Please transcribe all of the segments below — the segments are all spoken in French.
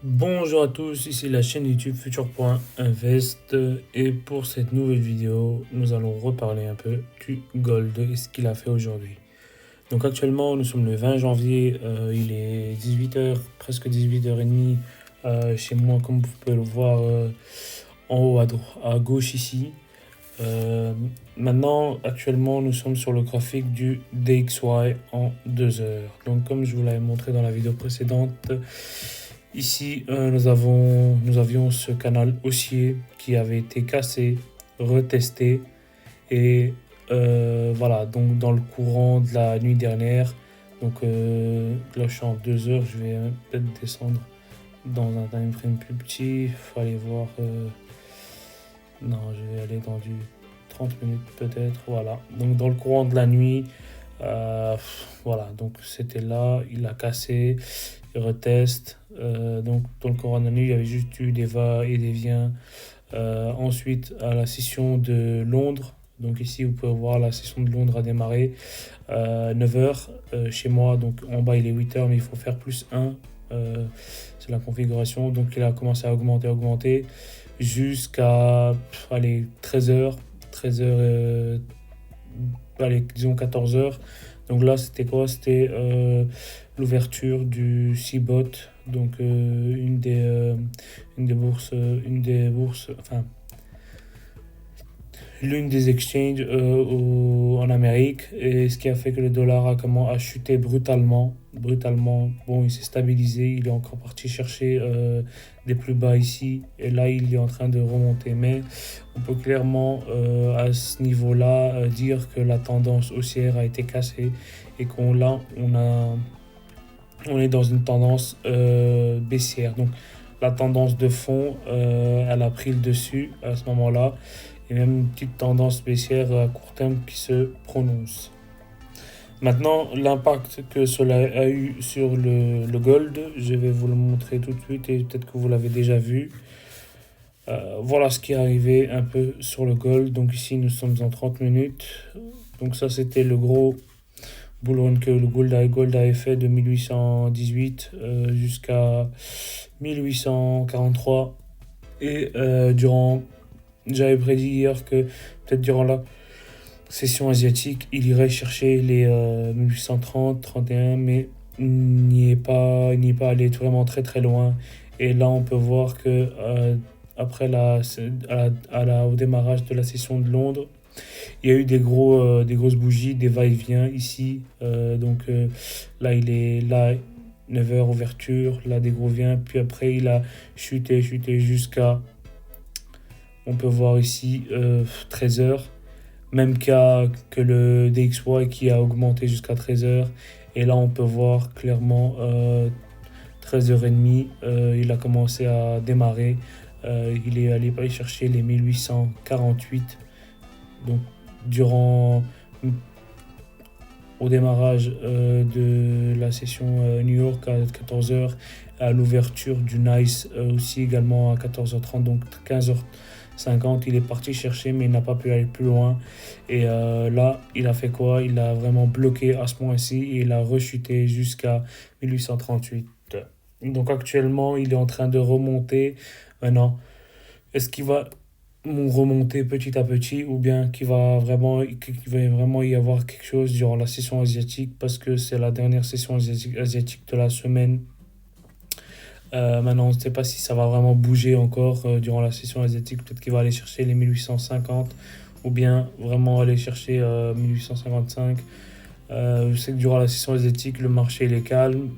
Bonjour à tous, ici la chaîne YouTube Future.invest et pour cette nouvelle vidéo, nous allons reparler un peu du gold et ce qu'il a fait aujourd'hui. Donc actuellement, nous sommes le 20 janvier, il est 18h, presque 18h30 chez moi, comme vous pouvez le voir en haut à gauche ici. Euh, Maintenant, actuellement, nous sommes sur le graphique du DXY en 2 heures. Donc comme je vous l'avais montré dans la vidéo précédente, ici, nous avions ce canal haussier qui avait été cassé, retesté. Et voilà, donc dans le courant de la nuit dernière, donc là je suis en 2 heures, je vais peut-être descendre dans un time frame plus petit. Il faut aller voir. Non, je vais aller dans du 30 minutes peut-être. Voilà, donc dans le courant de la nuit, euh, voilà, donc c'était là, il a cassé, il reteste. Donc dans le courant de la nuit, il y avait juste eu des va et des viens. Ensuite, à la session de Londres, donc ici vous pouvez voir la session de Londres a démarré 9 heures chez moi, donc en bas il est 8 heures mais il faut faire plus 1, c'est la configuration, donc il a commencé à augmenter jusqu'à allez, 13 heures, 13 heures, allez, disons 14 heures. Donc là, c'était quoi? C'était l'ouverture du CBOT, donc une des bourses, enfin l'une des exchanges en Amérique, et ce qui a fait que le dollar a chuté brutalement. Brutalement, bon, il s'est stabilisé, il est encore parti chercher des plus bas ici, et là il est en train de remonter. Mais on peut clairement à ce niveau-là dire que la tendance haussière a été cassée et qu'on là on est dans une tendance baissière. Donc la tendance de fond, elle a pris le dessus à ce moment-là, et même une petite tendance baissière à court terme qui se prononce. Maintenant, l'impact que cela a eu sur le gold, je vais vous le montrer tout de suite et peut-être que vous l'avez déjà vu. Voilà ce qui est arrivé un peu sur le gold. Donc ici, nous sommes en 30 minutes. Donc ça, c'était le gros bull run que le gold avait fait de 1818 jusqu'à 1843. Et j'avais prédit hier que peut-être durant la session asiatique, il irait chercher les 1830, 31, mais il n'y est pas allé vraiment très très loin. Et là, on peut voir que après au démarrage de la session de Londres, il y a eu des grosses bougies, des va-et-vient ici. Là, il est là, 9 heures ouverture, là des gros viens, puis après il a chuté jusqu'à, on peut voir ici, 13 heures. Même cas que le DXY qui a augmenté jusqu'à 13 heures. Et là, on peut voir clairement 13h30, il a commencé à démarrer. Il est allé chercher les 1848. Donc, durant au démarrage de la session New York à 14 heures, à l'ouverture du Nice aussi également à 14h30, donc 15h50, il est parti chercher mais il n'a pas pu aller plus loin. Et là, il a fait quoi? Il a vraiment bloqué à ce point-ci et il a rechuté jusqu'à 1838. Donc actuellement, il est en train de remonter. Maintenant, est-ce qu'il va remonter petit à petit ou bien qu'il va vraiment y avoir quelque chose durant la session asiatique parce que c'est la dernière session asiatique de la semaine. Maintenant, on ne sait pas si ça va vraiment bouger encore durant la session asiatique. Peut-être qu'il va aller chercher les 1850 ou bien vraiment aller chercher 1855. Je sais que durant la session asiatique, le marché il est calme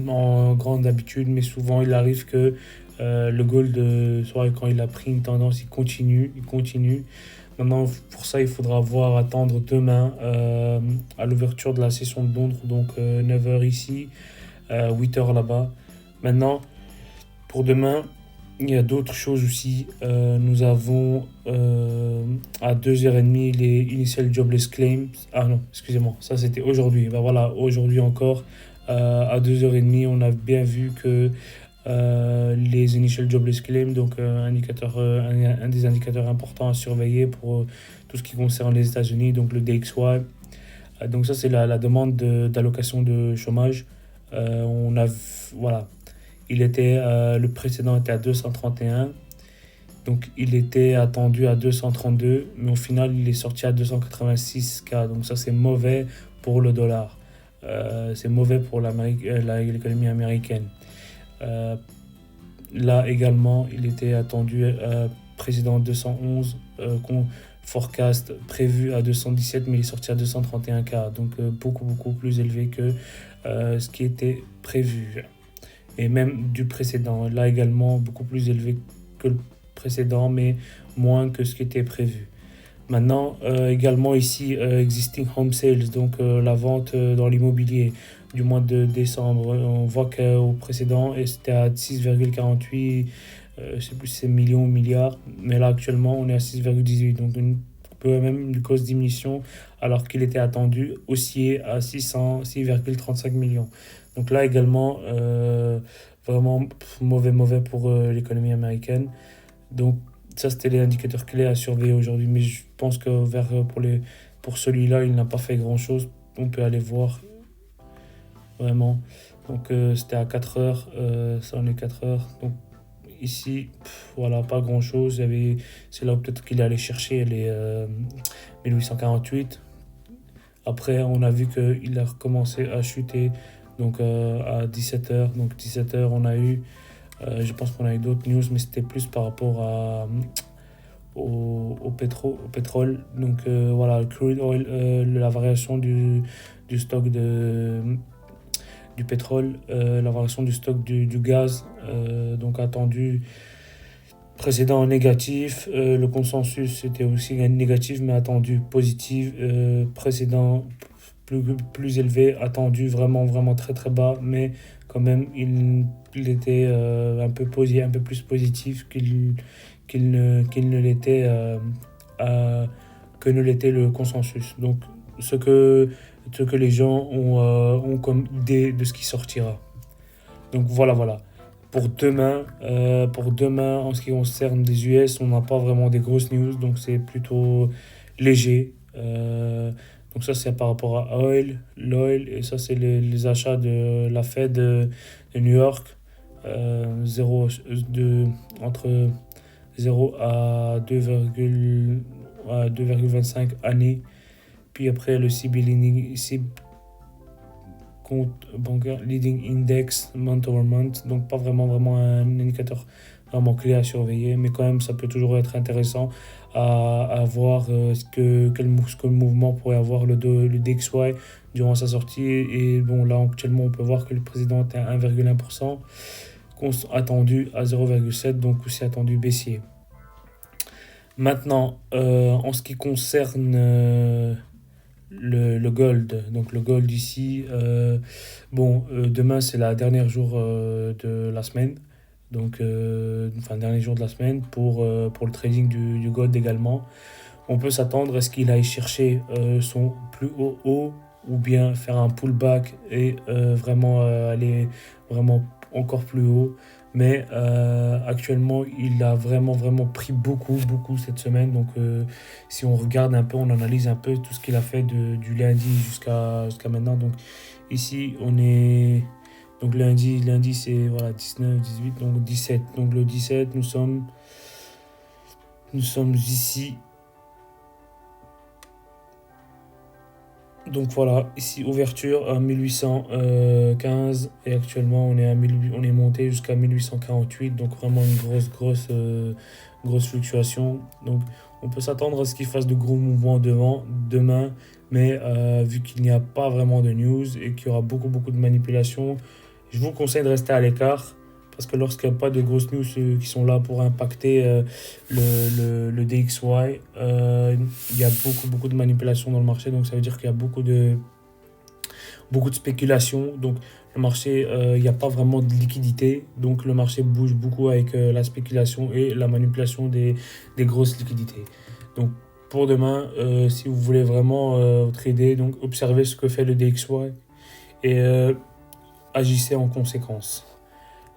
en grande habitude, mais souvent il arrive que le gold, soit quand il a pris une tendance, il continue. Maintenant, pour ça, il faudra attendre demain à l'ouverture de la session de Londres, donc 9 heures ici, 8 heures là-bas. Maintenant, pour demain, il y a d'autres choses aussi. Nous avons à 2h30 les Initial Jobless Claims. Ah non, excusez-moi, ça c'était aujourd'hui. Ben voilà, aujourd'hui encore, à 2h30, on a bien vu que les Initial Jobless Claims, donc un des indicateurs importants à surveiller pour tout ce qui concerne les États-Unis, donc le DXY. Donc ça, c'est la demande d'allocation de chômage. Voilà, Le précédent était à 231. Donc il était attendu à 232, mais au final il est sorti à 286K. Donc ça c'est mauvais pour le dollar. C'est mauvais pour l'économie américaine. Euh, Là également, il était attendu précédent 211, forecast prévu à 217, mais il est sorti à 231K. Donc beaucoup plus élevé que ce qui était prévu. Et même du précédent. Là également, beaucoup plus élevé que le précédent, mais moins que ce qui était prévu. Maintenant, également ici, existing home sales, donc la vente dans l'immobilier du mois de décembre. On voit qu'au précédent, c'était à 6,48, je ne sais plus si c'est millions ou milliards, mais là actuellement, on est à 6,18, donc même une grosse diminution, alors qu'il était attendu aussi à 6,35 millions. Donc là également, vraiment mauvais pour l'économie américaine. Donc ça, c'était les indicateurs clés à surveiller aujourd'hui. Mais je pense que pour celui-là, il n'a pas fait grand-chose. On peut aller voir vraiment. Donc c'était à 4 heures. Ça en est 4 heures. Donc ici, voilà, pas grand-chose. C'est là où peut-être qu'il est allé chercher les 1848. Après, on a vu qu'il a recommencé à chuter donc, à 17 heures. Donc 17 heures, on a eu... je pense qu'on a eu d'autres news, mais c'était plus par rapport au pétrole. Donc voilà, le crude oil, la variation du stock du pétrole, la variation du stock du gaz, donc attendu précédent négatif, le consensus était aussi négatif mais attendu positif, précédent plus élevé, attendu vraiment très bas, mais quand même il était un peu plus positif qu'il ne l'était que ne l'était le consensus. Donc ce que les gens ont comme idée de ce qui sortira. Donc voilà. Pour demain, en ce qui concerne des US, on n'a pas vraiment des grosses news, donc c'est plutôt léger. Donc ça, c'est par rapport à l'oil, et ça, c'est les achats de la Fed de New York, entre 0 à 2,25 années. Puis après, le compte bancaire leading index month over month, donc pas vraiment un indicateur vraiment clé à surveiller, mais quand même ça peut toujours être intéressant à voir ce que le mouvement pourrait avoir le DXY durant sa sortie. Et bon, là actuellement on peut voir que le président est à 1,1%, attendu à 0,7%, donc aussi attendu baissier. Maintenant, en ce qui concerne le gold, donc le gold ici, demain c'est la dernière jour de la semaine, donc dernier jour de la semaine pour le trading du gold également. On peut s'attendre à ce qu'il aille chercher son plus haut ou bien faire un pullback et vraiment aller vraiment encore plus haut. Mais actuellement, il a vraiment pris beaucoup cette semaine. Donc, si on regarde un peu, on analyse un peu tout ce qu'il a fait du lundi jusqu'à maintenant. Donc, ici, on est... Donc, lundi c'est 19, 18, donc 17. Donc, le 17, nous sommes ici. Donc voilà, ici ouverture à 1815 et actuellement on est monté jusqu'à 1848, donc vraiment une grosse fluctuation. Donc on peut s'attendre à ce qu'il fasse de gros mouvements demain, mais vu qu'il n'y a pas vraiment de news et qu'il y aura beaucoup de manipulations, je vous conseille de rester à l'écart. Parce que lorsqu'il n'y a pas de grosses news qui sont là pour impacter le DXY, il y a beaucoup de manipulation dans le marché. Donc ça veut dire qu'il y a beaucoup de spéculation. Donc le marché, il n'y a pas vraiment de liquidité. Donc le marché bouge beaucoup avec la spéculation et la manipulation des grosses liquidités. Donc pour demain, si vous voulez vraiment trader, donc observez ce que fait le DXY et agissez en conséquence.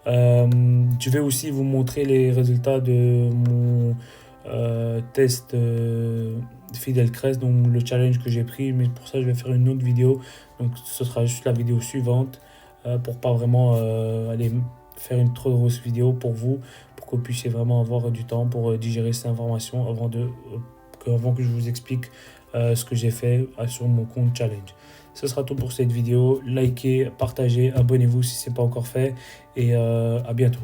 Je vais aussi vous montrer les résultats de mon test Fidelcrest, donc le challenge que j'ai pris, mais pour ça je vais faire une autre vidéo, donc ce sera juste la vidéo suivante pour pas vraiment aller faire une trop grosse vidéo pour vous, pour que vous puissiez vraiment avoir du temps pour digérer cette information avant que je vous explique ce que j'ai fait sur mon compte challenge. Ce sera tout pour cette vidéo. Likez, partagez, abonnez-vous si ce n'est pas encore fait et à bientôt.